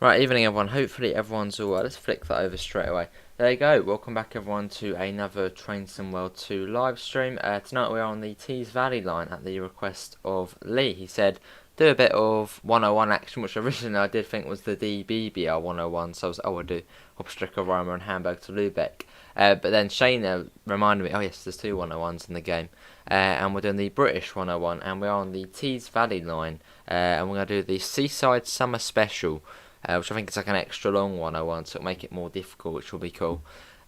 Right, evening everyone. Hopefully everyone's alright. Let's flick that over straight away. There you go. Welcome back everyone to another Train Sim World 2 live stream. Tonight we're on the Tees Valley line at the request of Lee. He said do a bit of 101 action, which originally I did think was the DBBR 101. So I was I'll do Hopstricker, Roma and Hamburg to Lubeck. But then Shane reminded me, oh yes, there's two 101s in the game. And we're doing the British 101 and we're on the Tees Valley line. And we're going to do the Seaside Summer Special. Which I think is like an extra long 101, so it'll make it more difficult, which will be cool.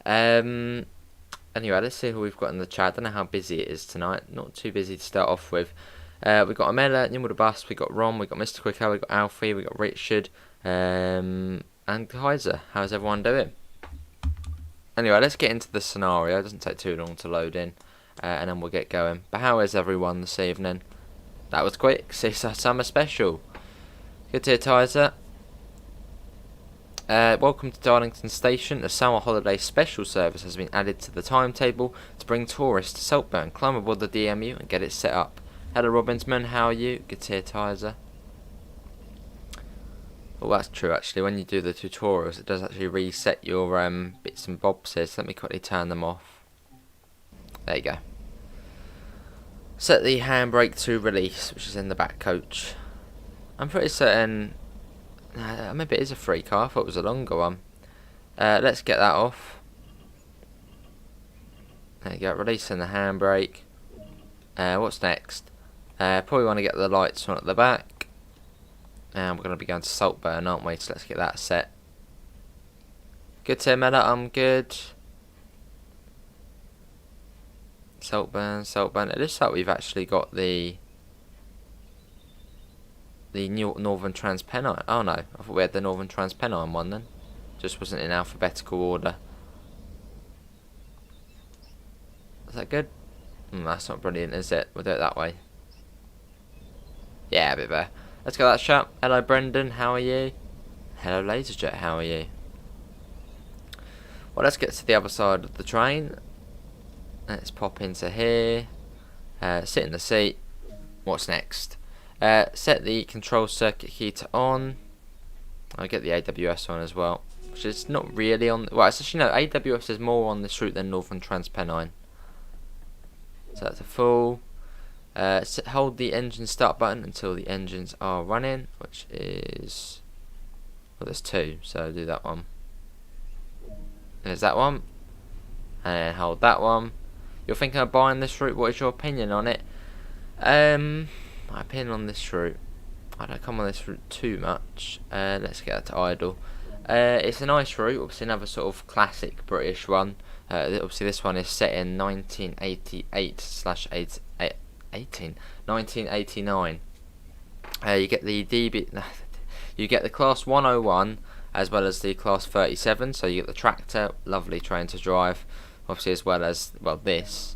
Anyway, let's see who we've got in the chat. I don't know how busy it is tonight. Not too busy to start off with. We've got Amela, Nimble the Bus, we've got Ron, we've got Mr. Quicker, we've got Alfie, we've got Richard, and Kaiser. How's everyone doing? Anyway, let's get into the scenario. It doesn't take too long to load in, and then we'll get going. But how is everyone this evening? That was quick. Seaside Summer Special. Good to hear, Kaiser. Welcome to Darlington Station. A summer holiday special service has been added to the timetable to bring tourists to Saltburn. Climb aboard the DMU and get it set up. Hello Robinsman, how are you? Good to hear, Tizer. Well, that's true actually. When you do the tutorials, it does actually reset your bits and bobs here. So let me quickly turn them off. There you go. Set the handbrake to release, which is in the back coach. I'm pretty certain. Maybe it is a free car. I thought it was a longer one. Let's get that off. There you go. Releasing the handbrake. What's next? Probably want to get the lights on at the back. And we're going to be going to Saltburn, aren't we? So let's get that set. Good to Mella. I'm good. Saltburn, Saltburn. It looks like we've actually got the new Northern Transpennine. Oh no, I thought we had the Northern Transpennine one then. Just wasn't in alphabetical order. Is that good? That's not brilliant, is it? We'll do it that way. Yeah, a bit better. Let's get that shut. Hello Brendan, how are you? Hello Laserjet, how are you? Well, let's get to the other side of the train. Let's pop into here. Sit in the seat. What's next? Set the control circuit key to on. I'll get the AWS on as well, which is not really on. Well, it's actually no. AWS is more on this route than Northern Transpennine. So that's a full. Hold the engine start button until the engines are running, which is. Well, there's two, so do that one. There's that one, and hold that one. You're thinking of buying this route. What is your opinion on it? My opinion on this route, I don't come on this route too much. Let's get that to idle. It's a nice route, obviously another sort of classic British one. Obviously this one is set in 1989. You get the you get the class 101 as well as the class 37. So you get the tractor, lovely train to drive, obviously as well as this.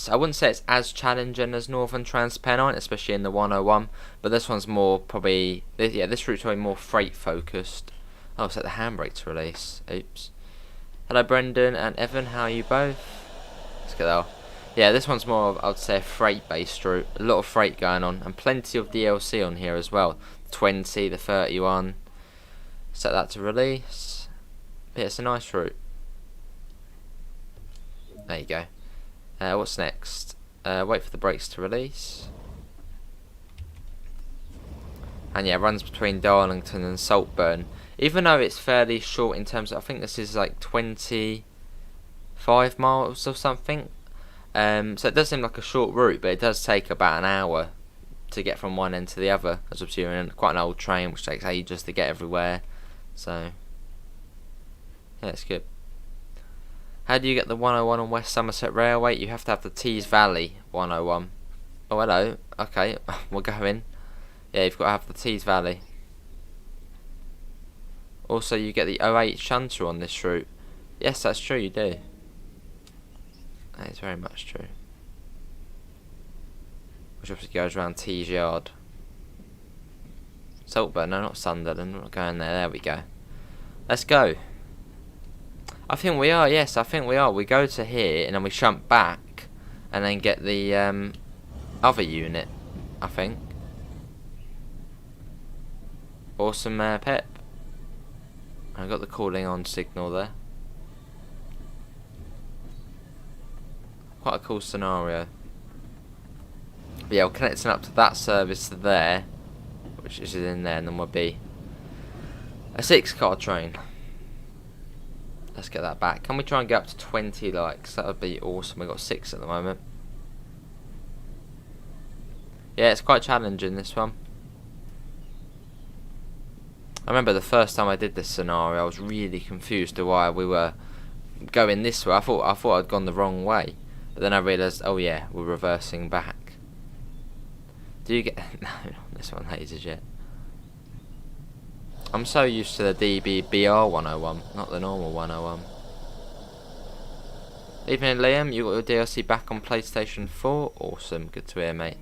I wouldn't say it's as challenging as Northern Transpennine, especially in the 101, but this one's more probably, this route's probably more freight focused. Oh, set the handbrake to release. Oops. Hello Brendan and Evan, how are you both? Let's get that off. Yeah, this one's more of, I would say, a freight based route. A lot of freight going on, and plenty of DLC on here as well. The 20, the 31. Set that to release. Yeah, it's a nice route. There you go. What's next? Wait for the brakes to release. And yeah, runs between Darlington and Saltburn. Even though it's fairly short in terms of, I think this is like 25 miles or something. So it does seem like a short route, but it does take about an hour to get from one end to the other. As obviously you're in quite an old train, which takes ages to get everywhere. So yeah, it's good. How do you get the 101 on West Somerset Railway? You have to have the Tees Valley 101. Oh, hello. Okay, we're going. Yeah, you've got to have the Tees Valley. Also, you get the 08 shunter on this route. Yes, that's true, you do. That is very much true. Which obviously goes around Tees Yard. Saltburn, no, not Sunderland. We're not going there. There we go. Let's go. I think we are, yes, I think we are. We go to here and then we shunt back and then get the other unit, I think. Awesome, Pep. I got the calling on signal there. Quite a cool scenario. But yeah, we're connecting up to that service there, which is in there, and then we'll be a 6-car train. Let's get that back. Can we try and get up to 20 likes? That would be awesome. We've got 6 at the moment. Yeah, it's quite challenging, this one. I remember the first time I did this scenario, I was really confused to why we were going this way. I thought I'd gone the wrong way, but then I realised, oh yeah, we're reversing back. Do you get no? This one hazes yet. I'm so used to the DBBR 101, not the normal 101. Evening, Liam. You got your DLC back on PlayStation 4. Awesome, good to hear, mate.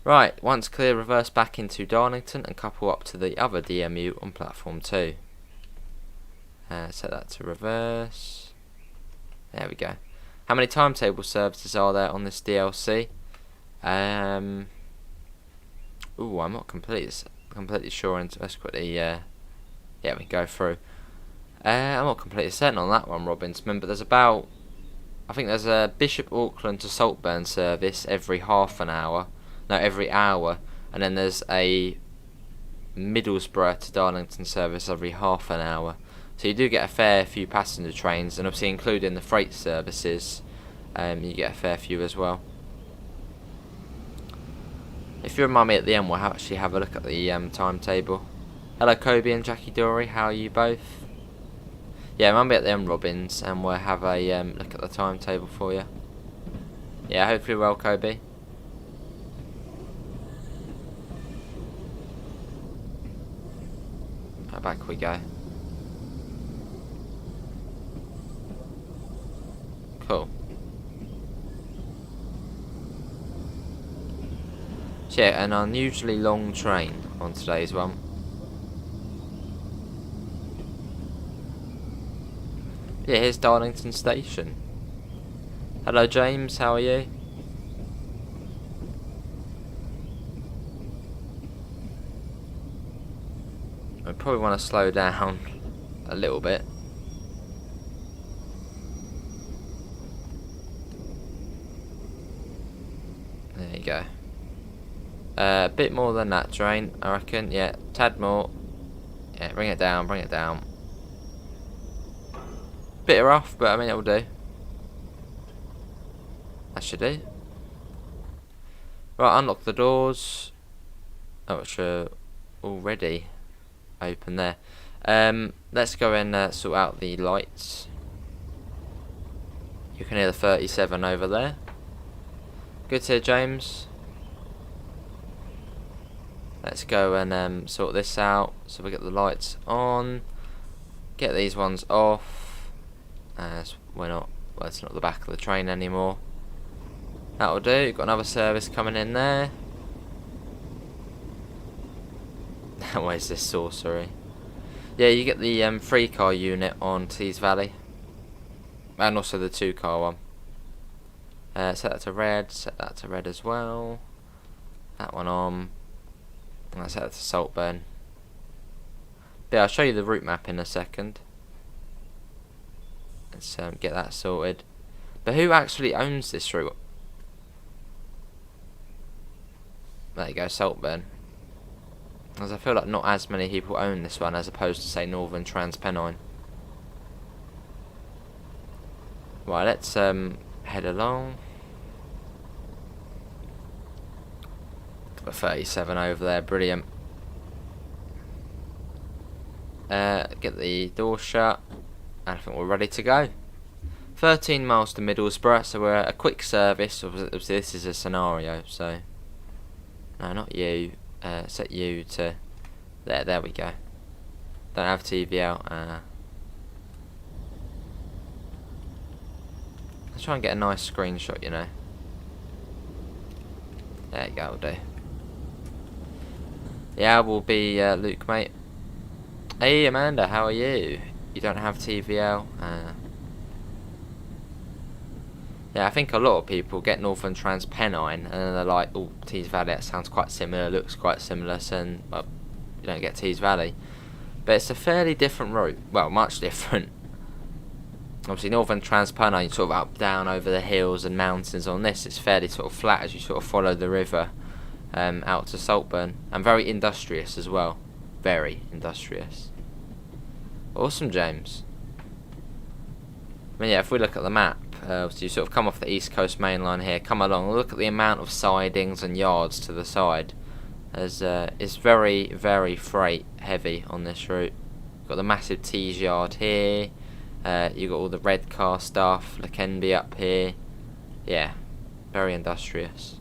Right, once clear, reverse back into Darlington and couple up to the other DMU on platform 2. Set that to reverse. There we go. How many timetable services are there on this DLC? Ooh, I'm not completely sure. And let's quickly, yeah, we can go through. I'm not completely certain on that one, Robinsman, but there's about, I think there's a Bishop Auckland to Saltburn service every half an hour. No, every hour, and then there's a Middlesbrough to Darlington service every half an hour. So you do get a fair few passenger trains, and obviously including the freight services, you get a fair few as well. If you're a mummy at the end, we'll actually have a look at the timetable. Hello, Kobe and Jackie Dory. How are you both? Yeah, mummy at the end, Robbins, and we'll have a look at the timetable for you. Yeah, hopefully well, Kobe. Back we go. Cool. So yeah, an unusually long train on today's one. Yeah, here's Darlington Station. Hello, James. How are you? I probably want to slow down a little bit. There you go. A bit more than that train, I reckon. Yeah, tad more. Yeah, bring it down, bring it down. Bit rough, but I mean it'll do. That should do. Right, unlock the doors. Oh, which are already open there. Let's go and sort out the lights. You can hear the 37 over there. Good to hear, James. Let's go and sort this out. So we get the lights on. Get these ones off. As we're not, well, it's not the back of the train anymore. That'll do. Got another service coming in there. Where's this sorcery? Yeah, you get the 3-car unit on Tees Valley, and also the 2-car one. Set that to red. Set that to red as well. That one on. And set that to Saltburn. But yeah, I'll show you the route map in a second. Let's get that sorted. But who actually owns this route? There you go, Saltburn. As I feel like not as many people own this one as opposed to, say, Northern Transpennine. Right, let's head along. Got a 37 over there, brilliant. Get the door shut, and I think we're ready to go. 13 miles to Middlesbrough, so we're a quick service. Obviously this is a scenario, so... No, not you. Set you to there. There we go. Don't have TV out. Let's try and get a nice screenshot, you know. There you go, will do. Yeah, we'll be Luke, mate. Hey, Amanda, how are you? You don't have TVL? Yeah, I think a lot of people get Northern Transpennine and then they're like, oh, Tees Valley, that sounds quite similar, looks quite similar, so well, you don't get Tees Valley. But it's a fairly different route. Well, much different. Obviously, Northern Transpennine, sort of up, down, over the hills and mountains. On this, it's fairly sort of flat as you sort of follow the river out to Saltburn. And very industrious as well. Very industrious. Awesome, James. I mean, yeah, if we look at the map, so you sort of come off the East Coast main line here, come along, look at the amount of sidings and yards to the side. As it's very, very freight heavy on this route. Got the massive Tees yard here. You got all the red car stuff, Lakenby up here. Yeah, very industrious.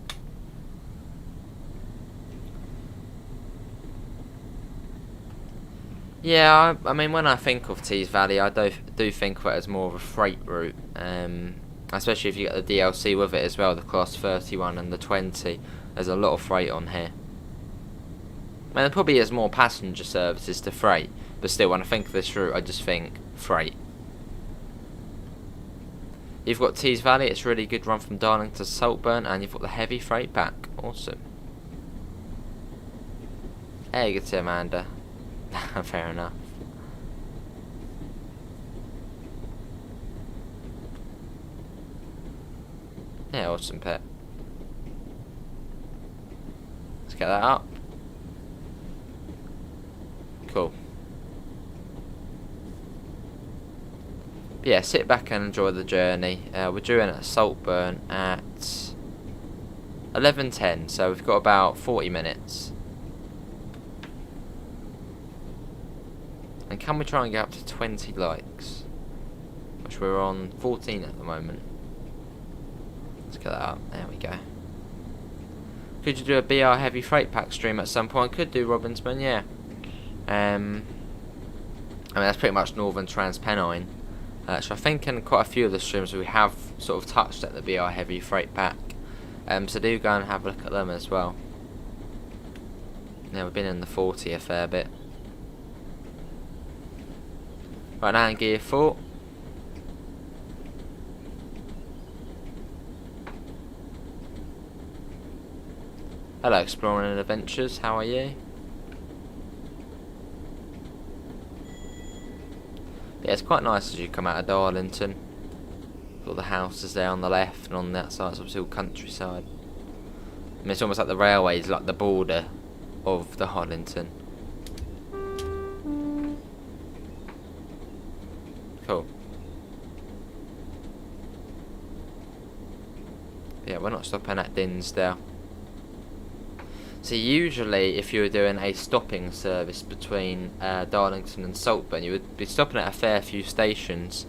Yeah, I mean, when I think of Tees Valley, I do think of it as more of a freight route, especially if you get the DLC with it as well, the Class 31 and the 20. There's a lot of freight on here. I mean, there probably is more passenger services to freight, but still, when I think of this route, I just think freight. You've got Tees Valley, it's a really good run from Darlington to Saltburn, and you've got the heavy freight back. Awesome. Hey, good to see Amanda. Fair enough. Yeah, awesome pet. Let's get that up. Cool. But yeah, sit back and enjoy the journey. We're due in at Saltburn at 11:10, so we've got about 40 minutes. And can we try and get up to 20 likes? Which we're on 14 at the moment. Let's get that up. There we go. Could you do a BR heavy freight pack stream at some point? Could do, Robinsman, yeah. I mean, that's pretty much Northern Transpennine. So I think in quite a few of the streams we have sort of touched at the BR heavy freight pack. So do go and have a look at them as well. Yeah, we've been in the 40 a fair bit. Right now in gear 4. Hello, Exploring and Adventures, how are you? Yeah, it's quite nice as you come out of Darlington. Got the houses there on the left, and on that side it's obviously all countryside. I mean, it's almost like the railways, like the border of the Darlington. Cool. Yeah, we're not stopping at Dinsdale. So usually, if you were doing a stopping service between Darlington and Saltburn, you would be stopping at a fair few stations.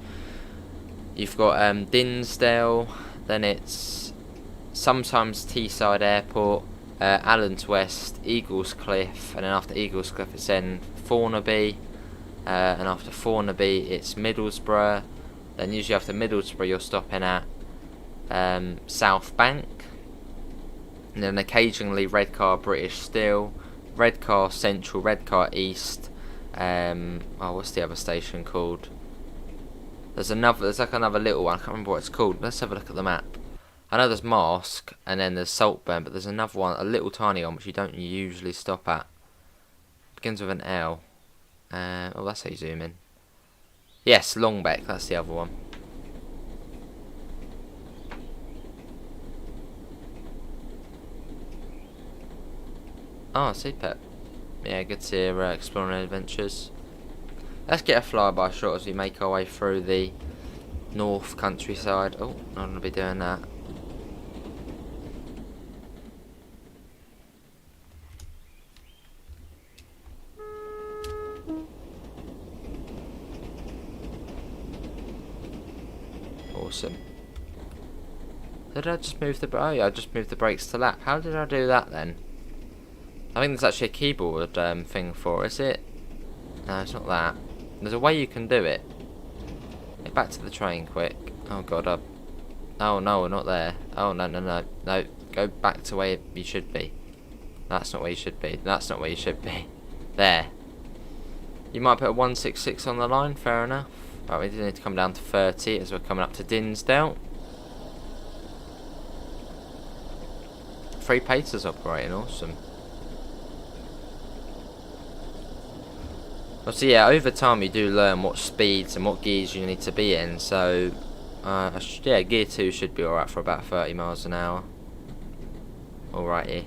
You've got Dinsdale, then it's sometimes Teesside Airport, Allens West, Eagles Cliff, and then after Eagles Cliff it's then Thornaby, and after Thornaby it's Middlesbrough. Then usually after Middlesbrough you're stopping at South Bank. And then occasionally Redcar British Steel, Redcar Central, Redcar East. Oh, what's the other station called? There's like another little one. I can't remember what it's called. Let's have a look at the map. I know there's Mask and then there's Saltburn, but there's another one, a little tiny one, which you don't usually stop at. Begins with an L. Oh, that's how you zoom in. Yes, Longbeck. That's the other one. Oh, I see, Pep. Yeah, good to see you exploring adventures. Let's get a flyby shot as we make our way through the north countryside. Oh, not going to be doing that. Awesome. Did I just move the... Oh yeah, I just moved the brakes to lap. How did I do that then? I think there's actually a keyboard thing for it, is it? No, it's not that. There's a way you can do it. Get back to the train quick. Oh god, oh no, we're not there. Oh no, no, no. No, go back to where you should be. That's not where you should be. That's not where you should be. There. You might put a 166 on the line, fair enough. Right, we do need to come down to 30 as we're coming up to Dinsdale. 3 Pacers operating, awesome. So yeah, over time you do learn what speeds and what gears you need to be in. So yeah, gear 2 should be alright for about 30 miles an hour. Alright-ish.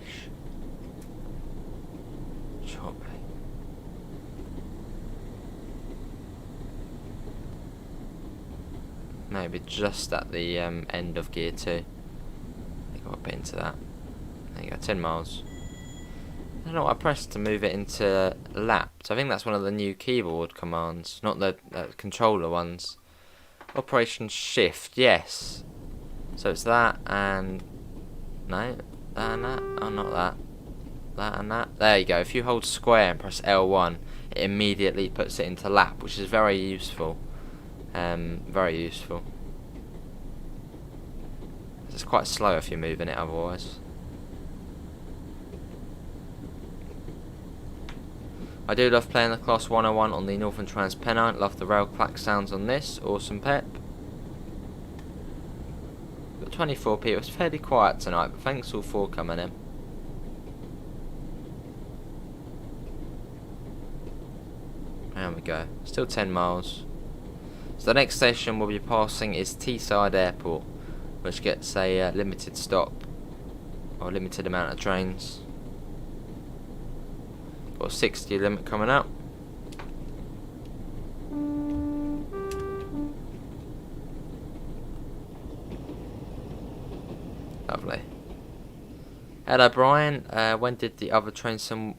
Maybe just at the end of gear 2. I got a bit into that. There you go, 10 miles. I don't know what I pressed to move it into lapped. I think that's one of the new keyboard commands, not the controller ones. Operation Shift, yes. So it's that and... no, that and that. Oh, not that. That and that. There you go. If you hold square and press L1, it immediately puts it into lap, which is very useful. Very useful. It's quite slow if you're moving it otherwise. I do love playing the Class 101 on the Northern Transpennine. Love the rail clack sounds on this. Awesome pep. Got 24p. It was fairly quiet tonight, but thanks all for coming in. There we go. Still 10 miles. So the next station we'll be passing is Teesside Airport, which gets a limited stop, or limited amount of trains. Got a 60 limit coming up. Lovely. Hello Brian, when did the other train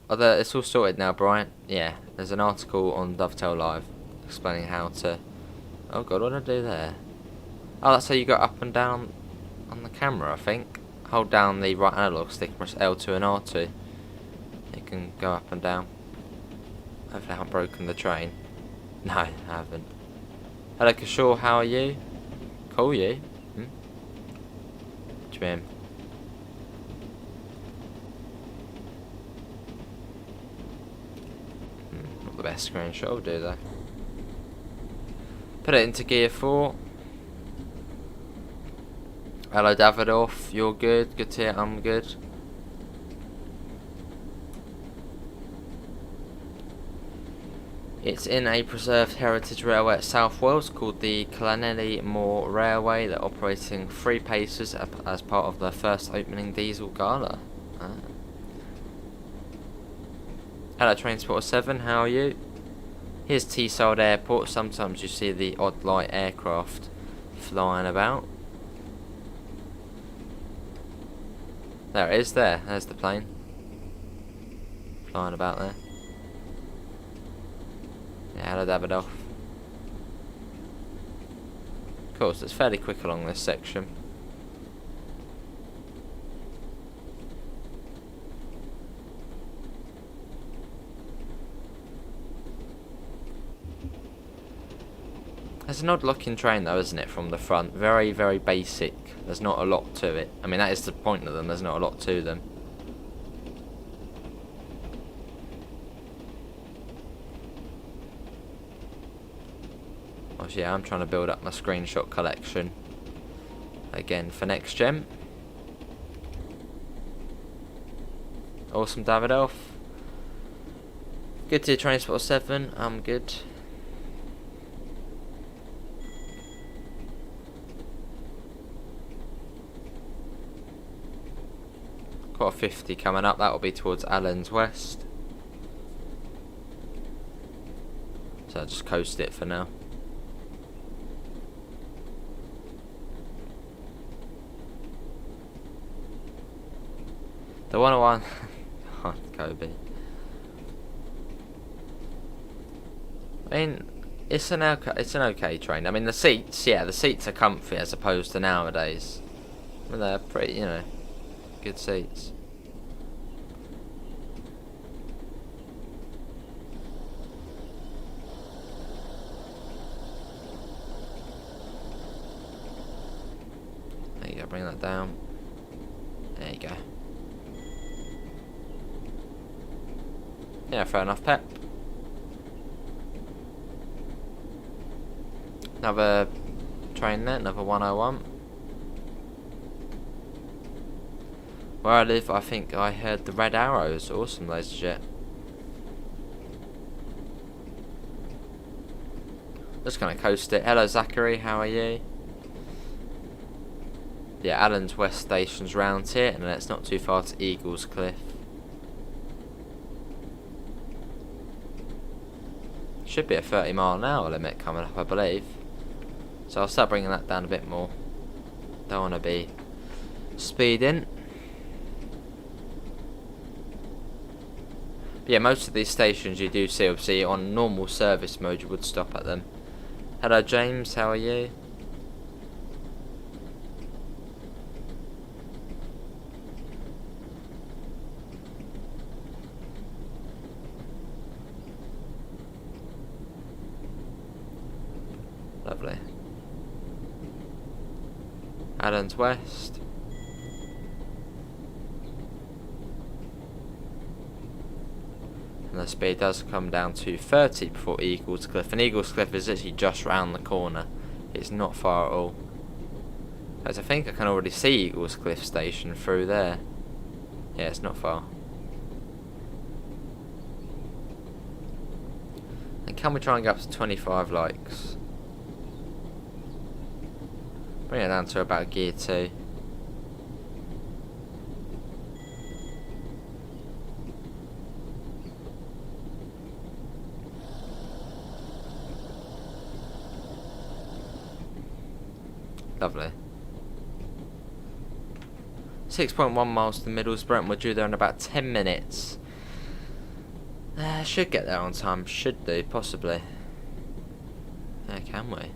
it's all sorted now, Brian. Yeah, there's an article on Dovetail Live explaining how to... oh god, what did I do there? Oh, that's how you go up and down on the camera, I think. Hold down the right analog stick, press L2 and R2. You can go up and down. Hopefully I haven't broken the train. No, I haven't. Hello Kishore, how are you? Call you? What do you mean? Not the best screenshot, I'll do though. Put it into gear 4. Hello Davidoff, you're good? Good to hear, I'm good. It's in a preserved heritage railway at South Wales called the Llanelli Moor Railway. They're operating 3 paces as part of the first opening diesel gala. Hello Transporter 7, how are you? Here's Teesside Airport. Sometimes you see the odd light aircraft flying about. There it is there. There's the plane. Flying about there. Yeah, hello Davidoff. Of course, it's fairly quick along this section. There's an odd looking train though, isn't it, from the front? Very, very basic. There's not a lot to it. I mean, that is the point of them. There's not a lot to them. Yeah, I'm trying to build up my screenshot collection again for next gen. Awesome Davidoff. Good to hear Transport 7, I'm good. Got a 50 coming up, that will be towards Allen's West. So I'll just coast it for now. The 101, oh, Kobe. I mean, it's an okay train. I mean, the seats, yeah, the seats are comfy as opposed to nowadays. I mean, they're pretty, you know, good seats. There you go, bring that down. There you go. Yeah, fair enough, Pep. Another train there, another 101. Where I live, I think I heard the Red Arrows. Awesome, ladies and gents. Just gonna coast it. Hello Zachary, how are you? Yeah, Allen's West Station's round here, and then it's not too far to Eagles Cliff. Should be a 30-mile-an-hour limit coming up, I believe. So I'll start bringing that down a bit more. Don't want to be speeding. But yeah, most of these stations you do see, obviously on normal service mode you would stop at them. Hello James, how are you? Lovely. Allen's West. And the speed does come down to 30 before Eagles Cliff. And Eagles Cliff is literally just round the corner. It's not far at all. As I think I can already see Eagles Cliff Station through there. Yeah, it's not far. And can we try and get up to 25 likes? Bring it down to about gear 2. Lovely. 6.1 miles to Middlesbrough, and we're due there in about 10 minutes. Should get there on time. Should do, possibly. Yeah, can we?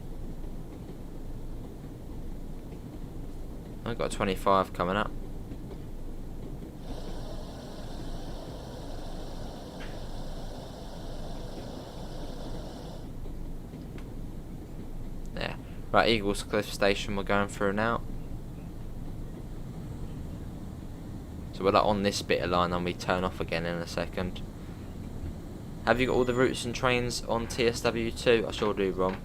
I've got 25 coming up. Yeah. Right, Eagles Cliff Station we're going through now. So we're like on this bit of line and we turn off again in a second. Have you got all the routes and trains on TSW2? I sure do, Ron.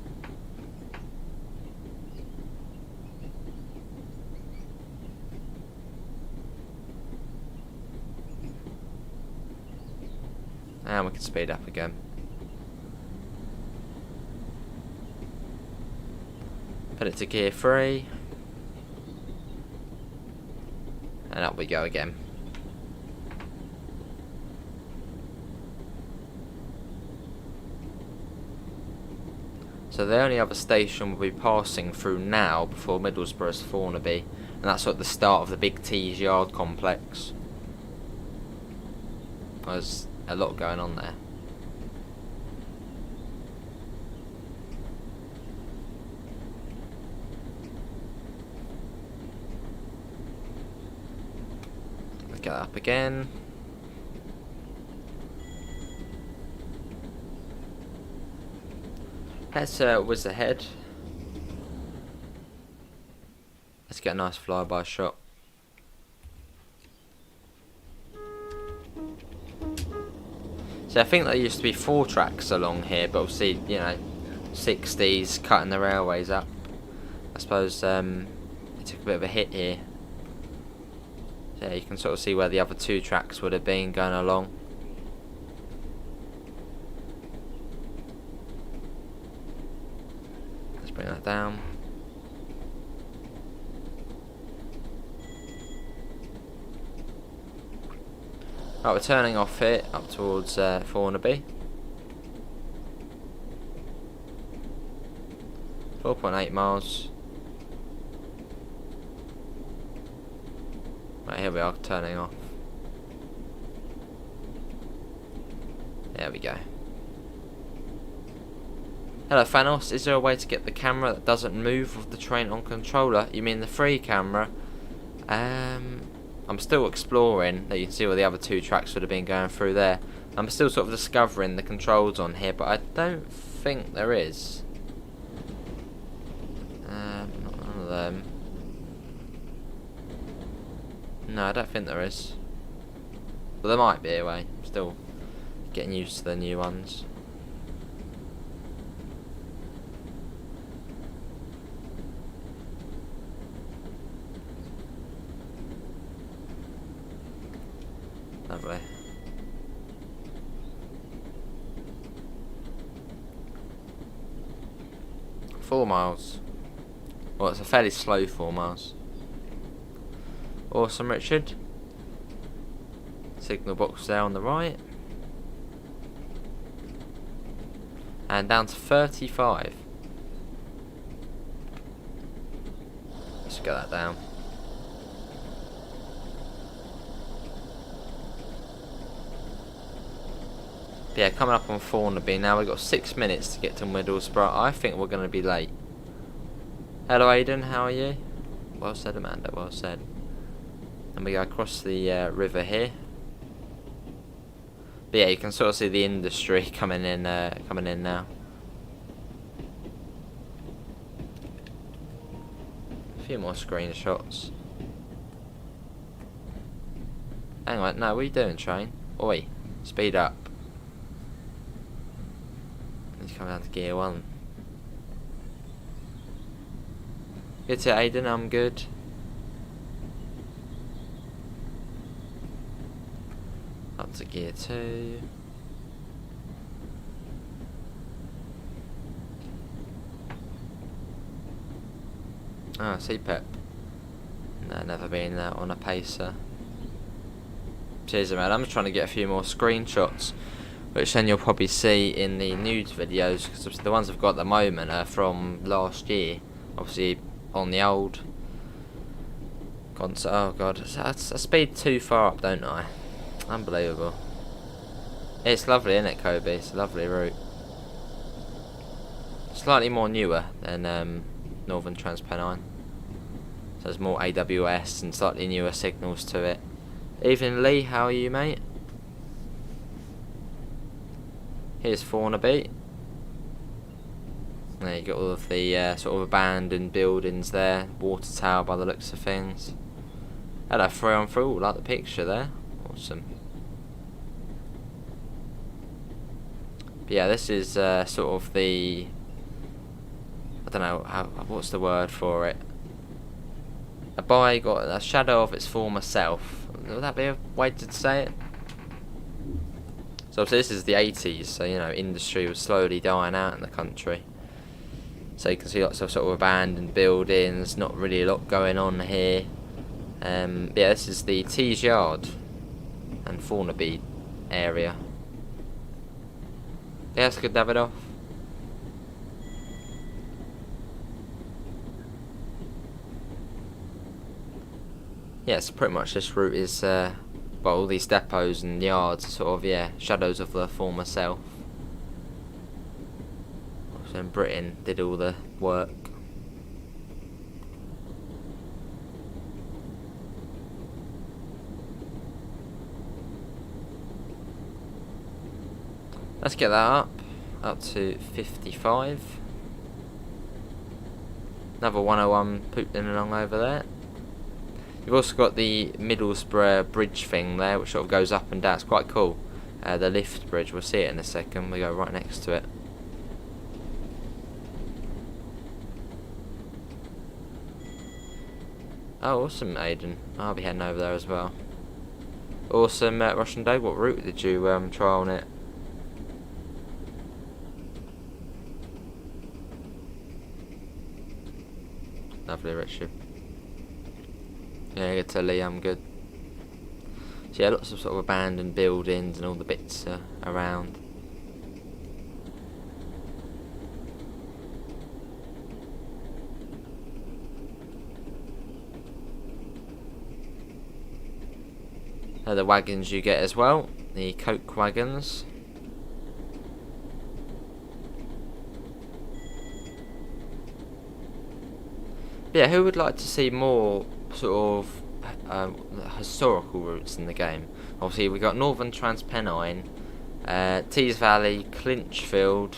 And we can speed up again. Put it to gear 3. And up we go again. So the only other station we'll be passing through now before Middlesbrough is Thornaby. And that's at the start of the Big T's Yard complex. There's a lot going on there. Let's get up again. Let's whiz ahead. Let's get a nice flyby shot. So I think there used to be 4 tracks along here, but obviously, you know, 60s cutting the railways up. I suppose it took a bit of a hit here. So yeah, you can sort of see where the other 2 tracks would have been going along. Let's bring that down. Right, we're turning off here, up towards Thornaby. 4.8 miles. Right, here we are, turning off. There we go. Hello Thanos, is there a way to get the camera that doesn't move with the train on controller? You mean the free camera? I'm still exploring. You can see where the other 2 tracks would have been going through there. I'm still sort of discovering the controls on here, but I don't think there is. Not none of them. No, I don't think there is. Well, there might be a way. I'm still getting used to the new ones. Lovely. 4 miles. Well, it's a fairly slow 4 miles. Awesome, Richard. Signal box there on the right. And down to 35. Let's get that down. But yeah, coming up on Thornaby now. We've got 6 minutes to get to Middlesbrough. I think we're going to be late. Hello, Aidan. How are you? Well said, Amanda. Well said. And we go across the river here. But yeah, you can sort of see the industry coming in now. A few more screenshots. Hang on, no, what are you doing, train? Oi, speed up. Let's come down to gear 1. Good to Aidan, I'm good. Up to gear 2. Ah, CPEP. No, never been on a pacer. Cheers, man. I'm just trying to get a few more screenshots, which then you'll probably see in the news videos, because the ones I've got at the moment are from last year. Obviously, on the old console. Oh god, I speed too far up, don't I? Unbelievable. It's lovely, isn't it, Kobe? It's a lovely route. Slightly more newer than Northern Transpennine. So there's more AWS and slightly newer signals to it. Evening, Lee. How are you, mate? Here's Thornaby. There you got all of the sort of abandoned buildings there. Water tower by the looks of things. Hello, 3 on 3. Like the picture there. Awesome. But yeah, this is sort of the, I don't know what's the word for it. A bygone, a shadow of its former self. Would that be a way to say it? So obviously this is the 80s, so you know, industry was slowly dying out in the country. So you can see lots of sort of abandoned buildings, not really a lot going on here. Yeah, this is the Tees Yard and Thornaby area. Yeah, it's good to have it off. Yeah, so pretty much this route is, well, all these depots and yards are sort of, yeah, shadows of the former self. So in Britain did all the work. Let's get that up to 55. Another 101 pooping along over there. You've also got the Middlesbrough bridge thing there, which sort of goes up and down. It's quite cool. The lift bridge, we'll see it in a second. We go right next to it. Oh, awesome, Aidan. I'll be heading over there as well. Awesome, Russian Dog. What route did you try on it? Lovely, Richard. Yeah, good to Lee, I'm good. So yeah, lots of sort of abandoned buildings and all the bits around. The wagons you get as well, the Coke wagons. Yeah, who would like to see more sort of historical routes in the game? Obviously, we got Northern Transpennine, Tees Valley, Clinchfield,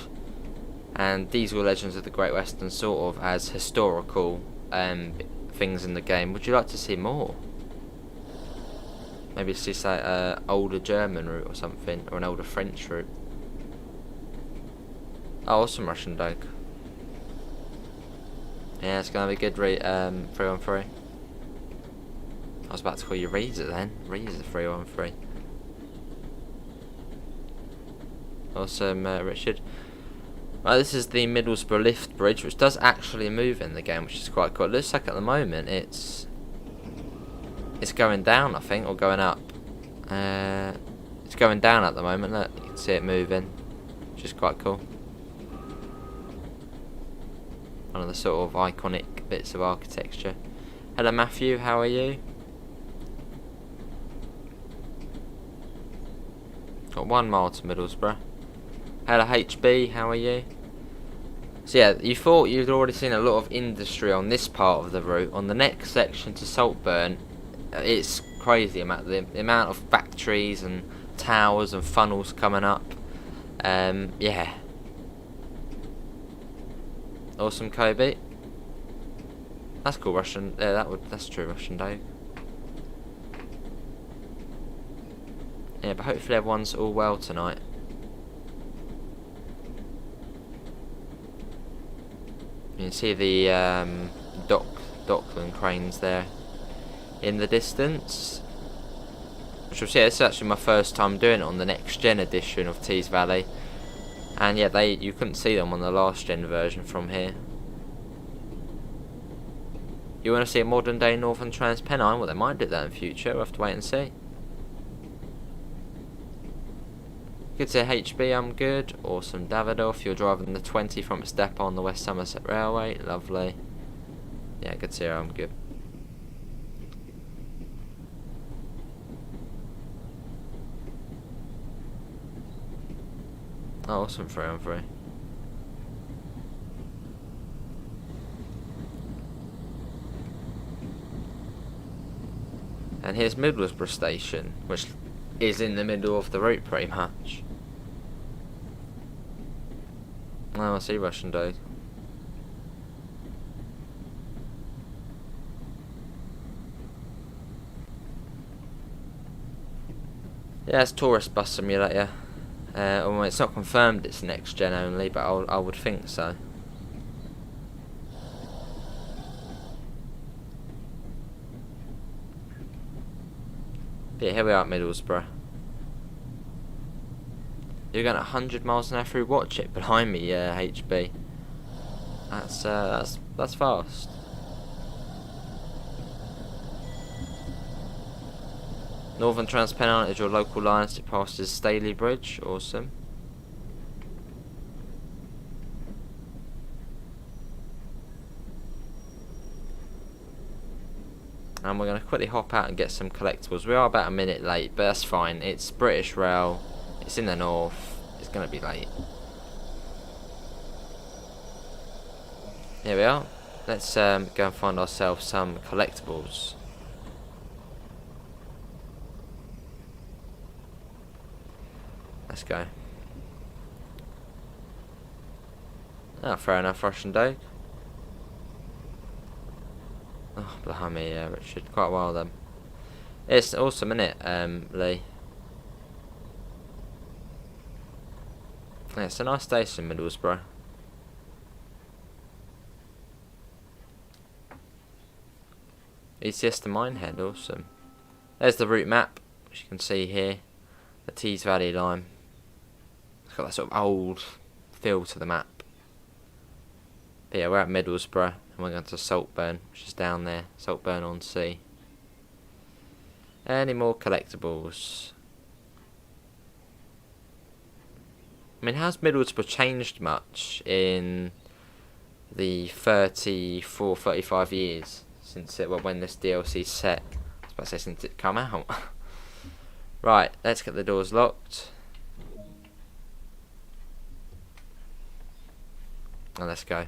and these were Legends of the Great Western sort of as historical things in the game. Would you like to see more? Maybe see say older German route or something, or an older French route. Oh, awesome, Russian Dog. Yeah, it's gonna be good. 3-on-3. I was about to call you Reezer then. Reezer 3-on-3. Awesome, Richard. Right, this is the Middlesbrough lift bridge, which does actually move in the game, which is quite cool. It looks like at the moment it's going down, I think, or going up. It's going down at the moment. Look, you can see it moving, which is quite cool. One of the sort of iconic bits of architecture. Hello Matthew, how are you? Got 1 mile to Middlesbrough. Hello HB, how are you? So yeah, you thought you'd already seen a lot of industry on this part of the route. On the next section to Saltburn, it's crazy the amount of factories and towers and funnels coming up. Yeah. Awesome, Kobe. That's cool, Russian. Yeah, that's true, Russian Dave. Yeah, but hopefully everyone's all well tonight. You can see the Dockland cranes there in the distance. Which will see, this is actually my first time doing it on the next gen edition of Tees Valley. And yeah, you couldn't see them on the last gen version from here. You want to see a modern day Northern Transpennine? Well, they might do that in future. We'll have to wait and see. Good to HB, I'm good. Awesome, Davidoff. You're driving the 20 from its depot on the West Somerset Railway. Lovely. Yeah, good to hear, I'm good. Oh, awesome, 3 on 3. And here's Middlesbrough Station, which is in the middle of the route pretty much. Oh, I see Russian Dog. Yeah, it's Tourist Bus Simulator. Well, it's not confirmed it's next gen only, but I would think so. But yeah, here we are at Middlesbrough. You're going at 100 miles an hour through Watch It behind me, HB. That's fast. Northern Transpennine is your local line as it passes Staley Bridge. Awesome. And we're going to quickly hop out and get some collectibles. We are about a minute late, but that's fine. It's British Rail. It's in the north. It's going to be late. Here we are. Let's go and find ourselves some collectibles. Let's go. Oh, fair enough, Russian Dog. Oh, behind me, Richard. Quite a while then. It's awesome, isn't it, Lee? Yeah, it's a nice station, Middlesbrough. ECS to Minehead, awesome. There's the route map, which you can see here. The Tees Valley line. It's got that sort of old feel to the map. But yeah, we're at Middlesbrough, and we're going to Saltburn, which is down there. Saltburn on Sea. Any more collectibles? I mean, has Middlesbrough changed much in the 34, 35 years since it, well, when this DLC set? I was about to say since it come out. Right, let's get the doors locked. And let's go.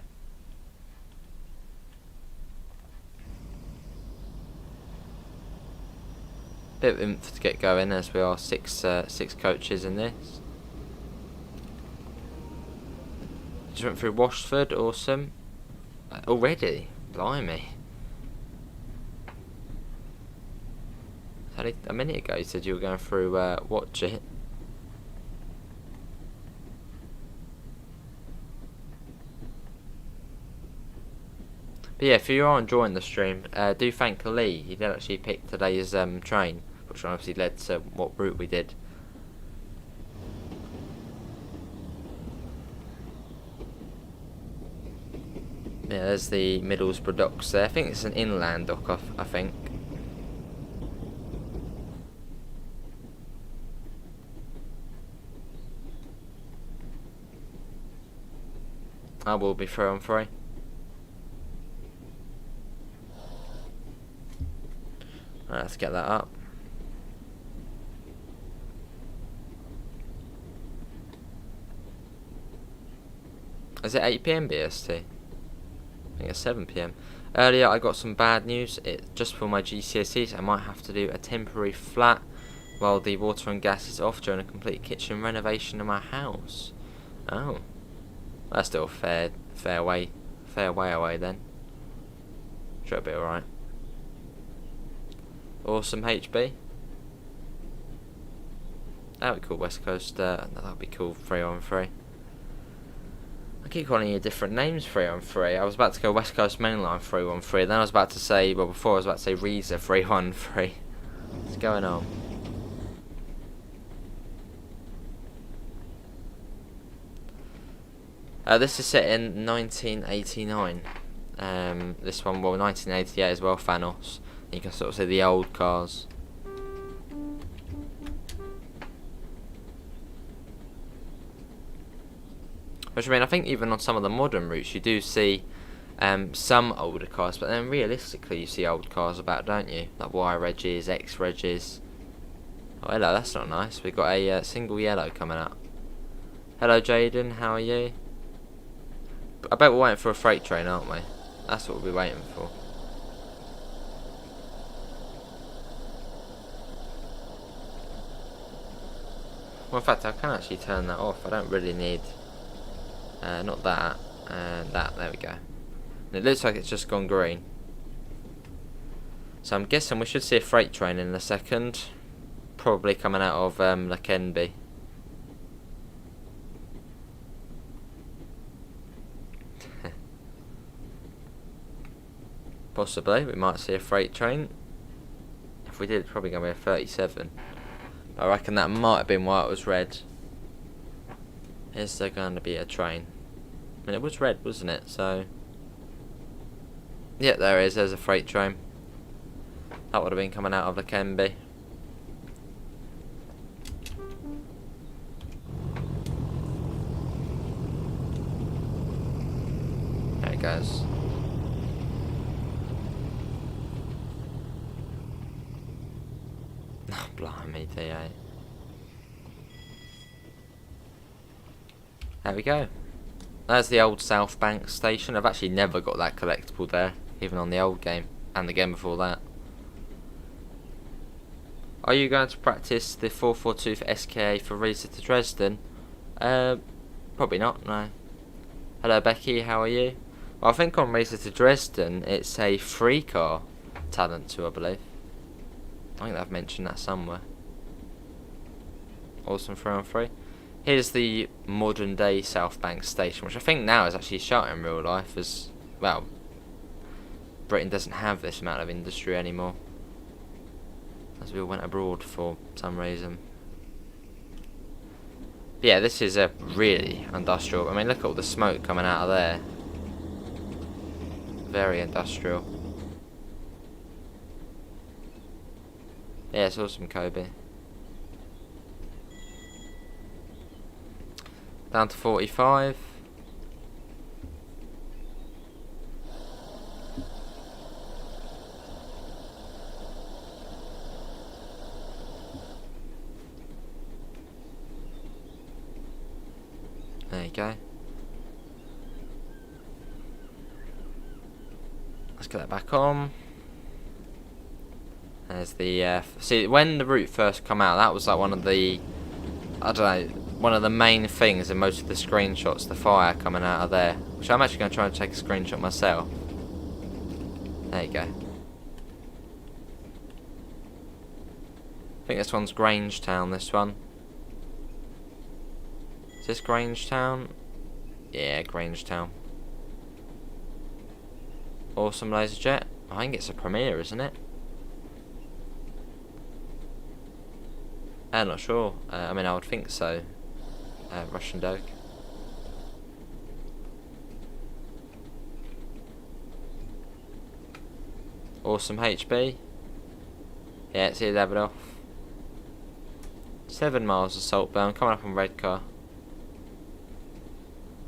Bit of oomph to get going, as we are six coaches in this. Just went through Washford, awesome. Already? Blimey. A minute ago you said you were going through Watch It. But yeah, if you are enjoying the stream, do thank Lee. He did actually pick today's train, which obviously led to what route we did. Yeah, there's the Middlesbrough docks there. I think it's an inland dock, I think. I will be 3-on-3. Right, let's get that up. Is it 8 PM BST? I think it's 7 PM. Earlier I got some bad news. Just for my GCSEs, I might have to do a temporary flat while the water and gas is off during a complete kitchen renovation in my house. Oh, that's still a fair way away then. Sure, it'll be alright. Awesome HB. That would be cool. West Coast. That would be cool. 3-on-3. I keep calling you different names. 3-on-3. I was about to go West Coast Mainline 3-on-3. Then I was about to say, well, before I was about to say Reza 3-on-3. What's going on? This is set in 1989. This one, well, 1988 as well. Thanos. You can sort of see the old cars. Which, I mean, I think even on some of the modern routes you do see some older cars, but then realistically you see old cars about, don't you? Like Y Regis, X Regis. Oh, hello, that's not nice. We've got a single yellow coming up. Hello, Jaden, how are you? I bet we're waiting for a freight train, aren't we? That's what we'll be waiting for. Well, in fact, I can actually turn that off. I don't really need... not that. That. There we go. And it looks like it's just gone green. So I'm guessing we should see a freight train in a second. Probably coming out of Lakenby. Possibly. We might see a freight train. If we did, it's probably going to be a 37. I reckon that might have been why it was red. Is there going to be a train? I mean, it was red, wasn't it? So, yeah, there is. There's a freight train. That would have been coming out of Lakenby. There it goes. Oh, blimey, TA. There we go. There's the old South Bank station. I've actually never got that collectible there, even on the old game, and the game before that. Are you going to practice the 442 for SKA for Reza to Dresden? Probably not, no. Hello Becky, how are you? Well, I think on Reza to Dresden, it's a free car talent too, I believe. I think I've mentioned that somewhere. Awesome 3-on-3. Here's the modern day South Bank station, which I think now is actually shut in real life, as well, Britain doesn't have this amount of industry anymore, as we all went abroad for some reason. But yeah, this is a really industrial. I mean, look at all the smoke coming out of there. Very industrial. Yeah, it's awesome, Kobe. Down to 45. There you go. Let's get that back on. There's the see, when the route first come out, that was like one of the, I don't know, one of the main things in most of the screenshots, the fire coming out of there, which I'm actually going to try and take a screenshot myself. There you go. I think this one's Grangetown, this one. Is this Grangetown? Yeah, Grangetown. Awesome laser jet. I think it's a Premier, isn't it? I'm not sure. I mean, I would think so. Russian Doke. Awesome HB. Yeah, it's here, Davidoff. 7 miles of Saltburn, coming up on red car.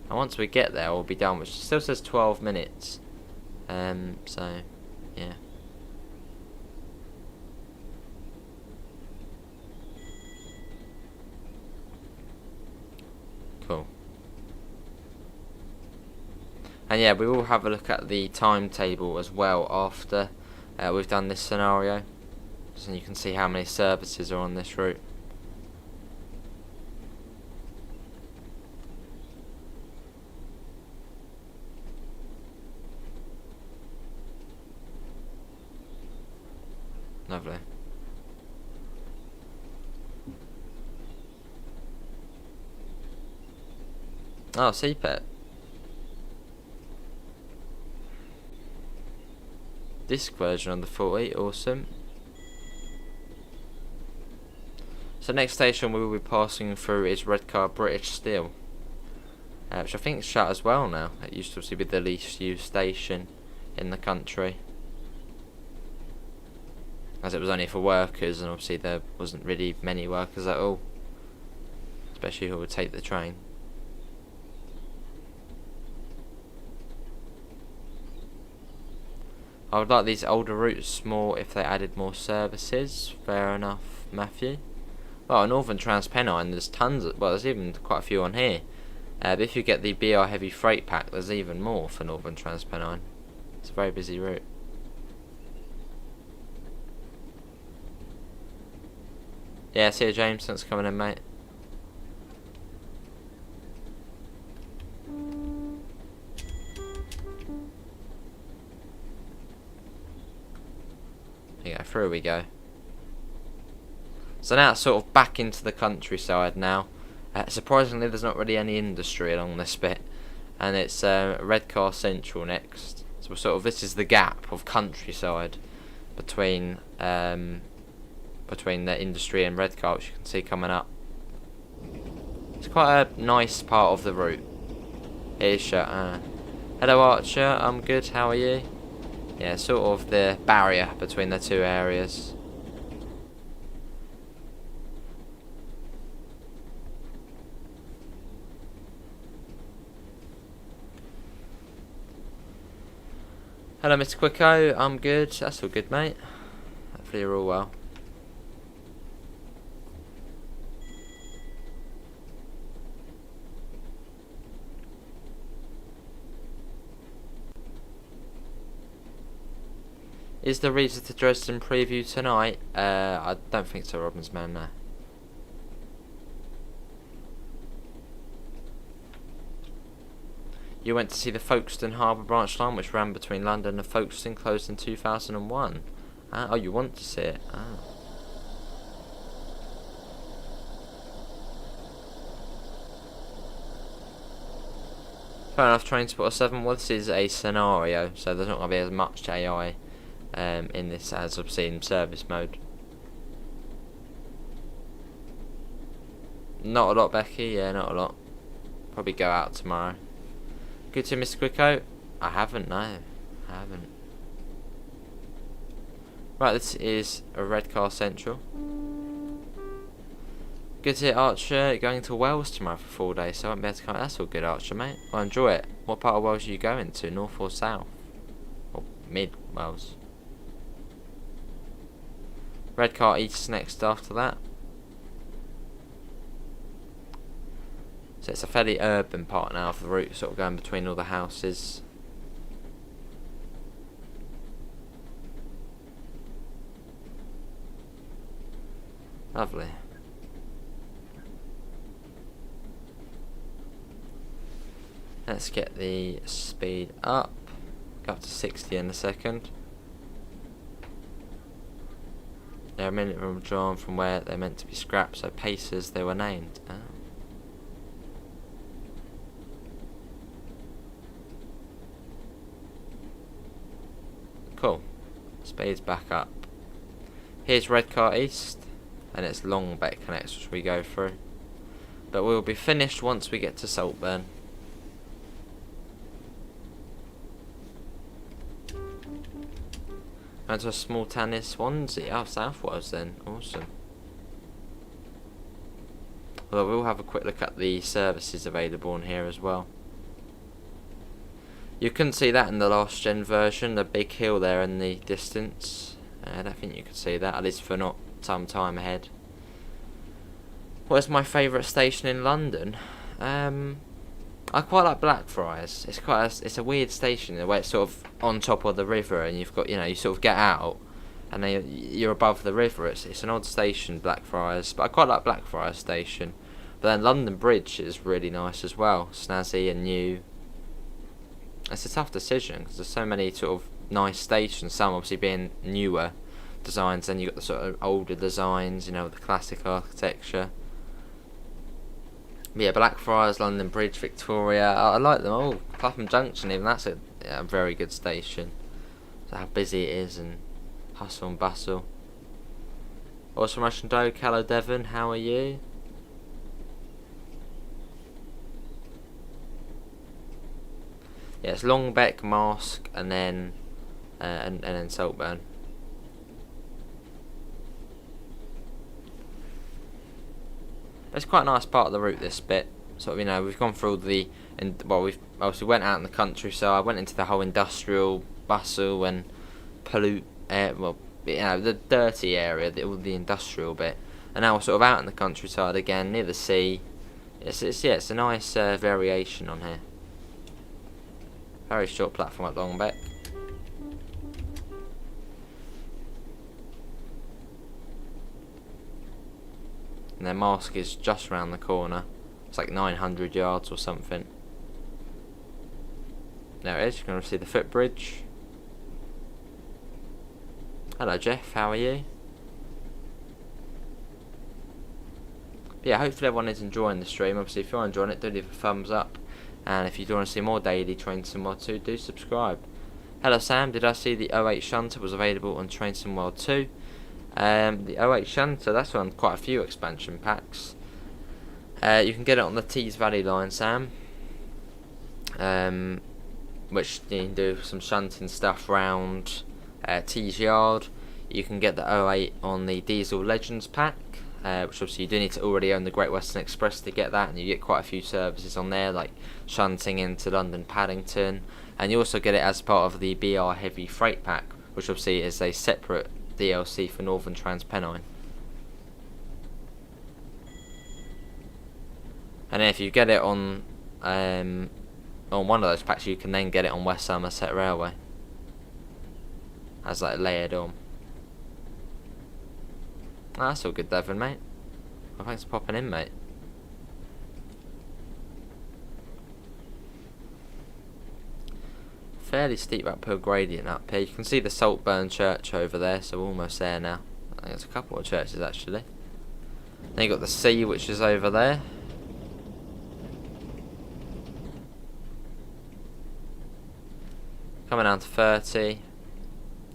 And once we get there, we'll be done, which still says 12 minutes. So, yeah. Cool. And yeah, we will have a look at the timetable as well after we've done this scenario. So you can see how many services are on this route. Lovely. Oh, CPET. Disc version on the 40, awesome. So next station we will be passing through is Redcar British Steel, which I think is shut as well now. It used to obviously be the least used station in the country, as it was only for workers, and obviously there wasn't really many workers at all, especially who would take the train. I would like these older routes more if they added more services. Fair enough, Matthew. Well, Northern Transpennine, there's tons of, well, there's even quite a few on here. But if you get the BR Heavy Freight Pack, there's even more for Northern Transpennine. It's a very busy route. Yeah, see you, James. Thanks for coming in, mate. Yeah, through we go. So now it's sort of back into the countryside now. Surprisingly, there's not really any industry along this bit, and it's Redcar Central next. So we're sort of, this is the gap of countryside between the industry and Redcar, which you can see coming up. It's quite a nice part of the route. Here's hello Archer, I'm good. How are you? Yeah, sort of the barrier between the two areas. Hello Mr. Quicko, I'm good. That's all good, mate. Hopefully you're all well. Is the Reader to Dresden preview tonight? I don't think so, Robin's man, no. You went to see the Folkestone Harbour branch line, which ran between London and Folkestone, closed in 2001. Oh, you want to see it? Ah. Fair enough, Train Spotter 7. Well, this is a scenario, so there's not going to be as much AI in this as I've seen service mode. Not a lot, Becky. Yeah, not a lot. Probably go out tomorrow. Good to Mr. Quicko? I haven't, no. I haven't. Right, this is a Redcar Central. Good to hear, Archer. You're going to Wales tomorrow for 4 days, so I won't be able to come. That's all good, Archer, mate. Well, enjoy it. What part of Wales are you going to? North or south? Or mid Wales? Redcar East next after that. So it's a fairly urban part now of the route, sort of going between all the houses. Lovely. Let's get the speed up. Go up to 60 in a second. They're a minute withdrawn from where they're meant to be scrapped, so pacers they were named. Oh. Cool. Speed's back up. Here's Redcar East, and it's Longbeck next, which we go through. But we'll be finished once we get to Saltburn. Going to a small town near Swansea. Oh, South Wales then. Awesome. Well, we'll have a quick look at the services available on here as well. You couldn't see that in the last gen version, the big hill there in the distance. I don't think you could see that, at least for not some time ahead. What's my favourite station in London? I quite like Blackfriars. It's a weird station where it's sort of on top of the river, and you've got, you know, you sort of get out and then you're above the river. It's an odd station, Blackfriars, but I quite like Blackfriars station. But then London Bridge is really nice as well, snazzy and new. It's a tough decision because there's so many sort of nice stations. Some obviously being newer designs, then you've got the sort of older designs, you know, with the classic architecture. But yeah, Blackfriars, London Bridge, Victoria, I like them all. Clapham Junction, even that's a very good station. So how busy it is and hustle and bustle. Also, Russian Doe, hello Devon, how are you? Yeah, it's Longbeck, Mask, and then Saltburn. It's quite a nice part of the route, this bit. Sort of, you know, we've gone through all the, we've obviously went out in the country, so I went into the whole industrial bustle and pollute, well, you know, the dirty area, all the industrial bit, and now we're sort of out in the countryside again, near the sea. It's a nice variation on here. Very short platform at Longbeck. And their Mask is just round the corner. It's like 900 yards or something. There it is, you're going to see the footbridge. Hello Jeff, how are you? But yeah, hopefully everyone is enjoying the stream. Obviously if you're enjoying it, do leave a thumbs up. And if you do want to see more daily Train Sim World 2, do subscribe. Hello Sam, did I see the 08 Shunter was available on Train Sim World 2? The 08 Shunter, that's on quite a few expansion packs. You can get it on the Tees Valley line, Sam. Which you can do some shunting stuff round Tees Yard. You can get the 08 on the Diesel Legends pack, which obviously you do need to already own the Great Western Express to get that, and you get quite a few services on there, like shunting into London Paddington, and you also get it as part of the BR Heavy Freight pack, which obviously is a separate DLC for Northern Transpennine. And if you get it on one of those packs, you can then get it on West Somerset Railway as like layered on. Oh, that's all good, Devon, mate. Well, thanks for popping in, mate. Fairly steep uphill gradient up here. You can see the Saltburn church over there, so we're almost there now. I think there's a couple of churches actually. Then you've got the sea, which is over there. Coming down to 30.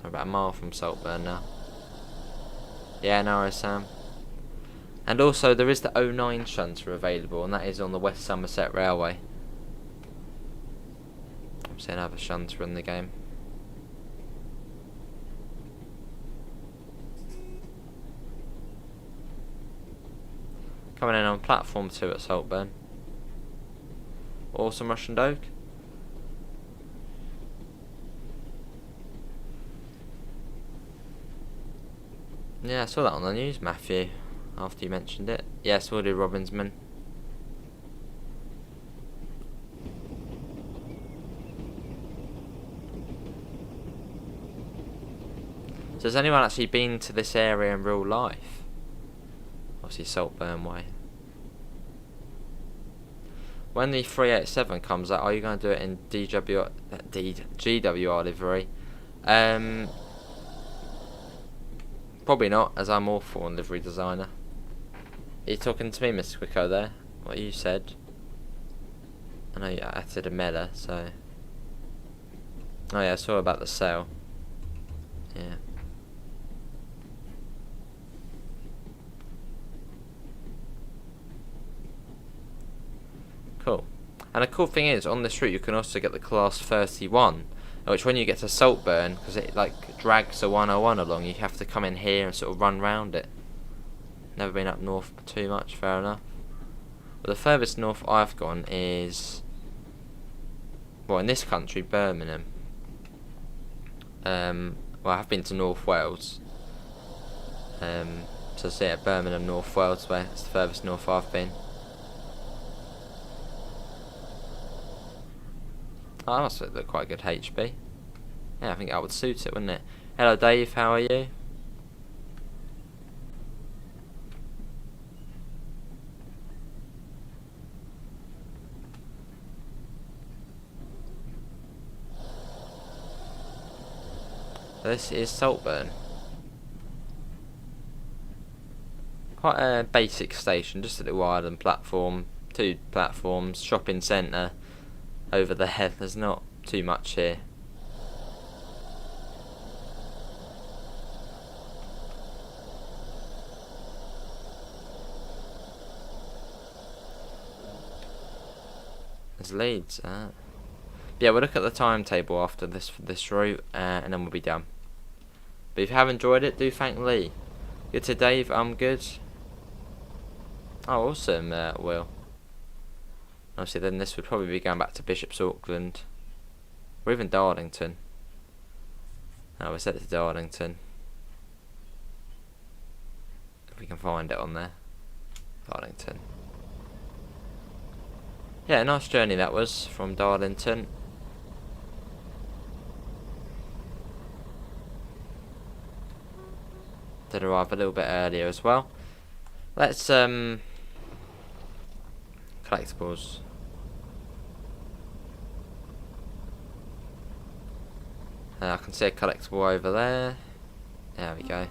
We're about a mile from Saltburn now. Yeah, no worries, Sam. And also there is the 09 Shunter available, and that is on the West Somerset Railway. I'm seeing another Shunter in the game. Coming in on platform 2 at Saltburn. Awesome Russian Doke. Yeah, I saw that on the news, Matthew, after you mentioned it. Yes, we'll do Robbinsman. So has anyone actually been to this area in real life? Obviously Saltburn Way. When the 387 comes out, are you going to do it in GWR livery? Probably not, as I'm awful on livery designer. Are you talking to me, Mr. Quicko, there? What you said? I know you added a Mella, so... Oh yeah, I saw about the sale. Yeah. Cool. And the cool thing is, on this route you can also get the Class 31, which when you get to Saltburn, because it like drags the 101 along, you have to come in here and sort of run round it. Never been up north too much, fair enough. But the furthest north I've gone is, well, in this country, Birmingham. Well, I have been to North Wales. So see at Birmingham, North Wales, where it's the furthest north I've been. Oh, that must look quite a good HB. Yeah, I think that would suit it, wouldn't it? Hello Dave, how are you? This is Saltburn. Quite a basic station, just a little island platform, 2 platforms, shopping centre over there. There's not too much here. There's Leeds. Yeah, we'll look at the timetable after this route, and then we'll be done. But if you have enjoyed it, do thank Lee. Good to Dave, I'm good. Oh, awesome, Will. Obviously, then this would probably be going back to Bishop's Auckland, or even Darlington. Oh, we set it to Darlington. If we can find it on there. Darlington. Yeah, nice journey that was from Darlington. Did arrive a little bit earlier as well. Let's collectibles. I can see a collectible over there. There we go.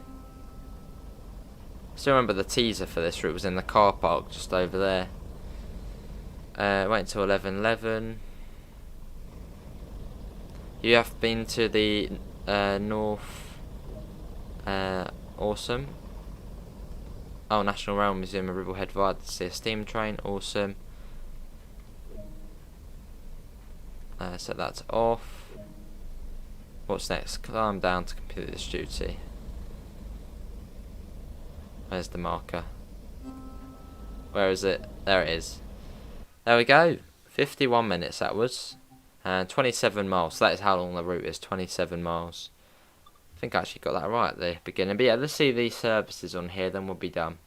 Still remember the teaser for this route was in the car park just over there. Wait until 11:11. You have been to the North. Awesome. Oh, National Rail Museum of Ribblehead via to see a steam train. Awesome. Set that to off. What's next? Climb down to complete this duty. Where's the marker? Where is it? There it is. There we go. 51 minutes that was. And 27 miles. So that is how long the route is. 27 miles. I think I actually got that right at the beginning. But yeah, let's see these services on here, then we'll be done.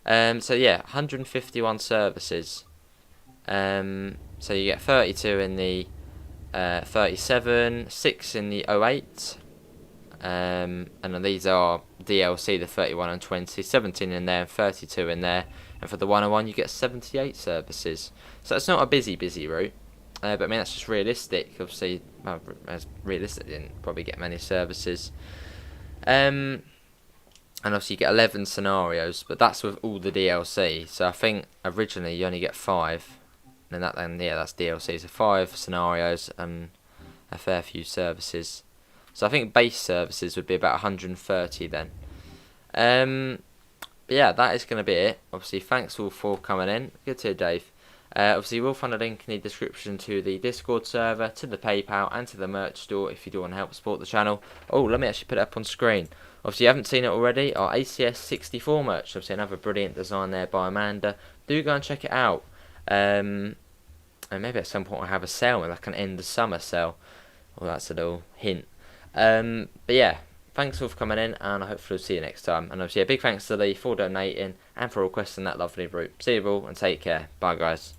So yeah, 151 services. So you get 32 in the 37, 6 in the 08. And then these are DLC, the 31 and 20, 17 in there and 32 in there. And for the 101 you get 78 services. So it's not a busy route. But I mean, that's just realistic. Obviously, well, as realistic, didn't probably get many services. And obviously, you get 11 scenarios, but that's with all the DLC. So I think originally you only get 5, and then yeah, that's DLC. So 5 scenarios and a fair few services. So I think base services would be about 130 then. But yeah, that is going to be it. Obviously, thanks all for coming in. Good to hear, Dave. Obviously, we'll find a link in the description to the Discord server, to the PayPal, and to the merch store if you do want to help support the channel. Oh, let me actually put it up on screen. Obviously, you haven't seen it already, our ACS 64 merch. Obviously, another brilliant design there by Amanda. Do go and check it out. And maybe at some point I'll have a sale, like an end of summer sale. Well, that's a little hint. But yeah, thanks all for coming in, and I hope we'll see you next time. And obviously, a big thanks to Lee for donating and for requesting that lovely route. See you all, and take care. Bye, guys.